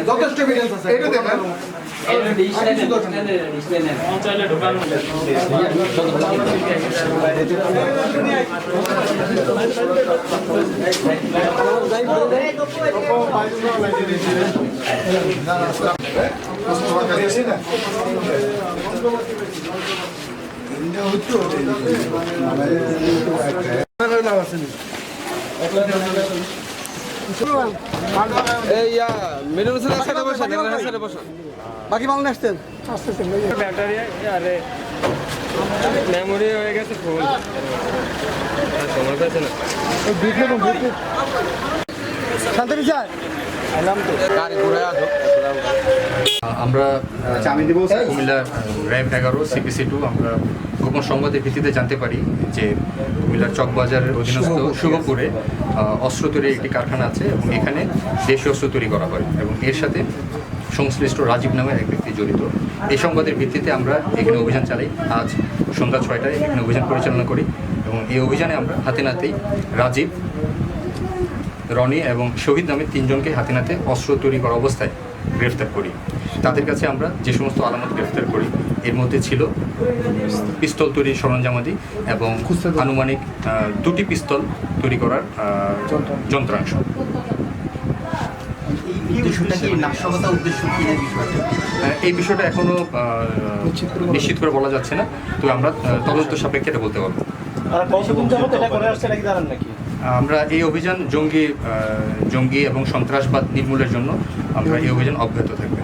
যথেষ্ট এভিডেন্স আছে এটা দেখেন বাকি মাল নিয়ে আসতেন ব্যাটারি আরে মেমোরি হয়ে গেছে ফুল সময় পাচ্ছে না শান্তি বিচার আমরা কুমিল্লা র্যাব 11 CPC 2 আমরা গোপন সংবাদের ভিত্তিতে জানতে পারি যে কুমিল্লার চকবাজারের অধীনস্থ শুভপুরে অস্ত্র তৈরির একটি কারখানা আছে এবং এখানে দেশীয় অস্ত্র তৈরি করা হয় এবং এর সাথে সংশ্লিষ্ট রাজীব নামের এক ব্যক্তি জড়িত। এই সংবাদের ভিত্তিতে আমরা এখানে অভিযান চালাই। আজ সন্ধ্যা 6টায় এখানে অভিযান পরিচালনা করি এবং এই অভিযানে আমরা হাতে নাতেই রাজীব, রনি এবং শহীদ নামে 3 জনকে হাতে নাতে অস্ত্র তৈরি করা অবস্থায় গ্রেফতার করি। তাদের কাছে আমরা যে সমস্ত আলামত গ্রেফতার করি এর মধ্যে ছিল পিস্তল তৈরির সরঞ্জামাদি এবং আনুমানিক 2টি পিস্তল তৈরি করার যন্ত্রাংশ। এই বিষয়টা এখনো নিশ্চিত করে বলা যাচ্ছে না, তবে আমরা তদন্ত সাপেক্ষে এটা বলতে পারবো। আমরা এই অভিযান জঙ্গি এবং সন্ত্রাসবাদ নির্মূলের জন্য আমরা এই অভিযান অব্যাহত থাকবে।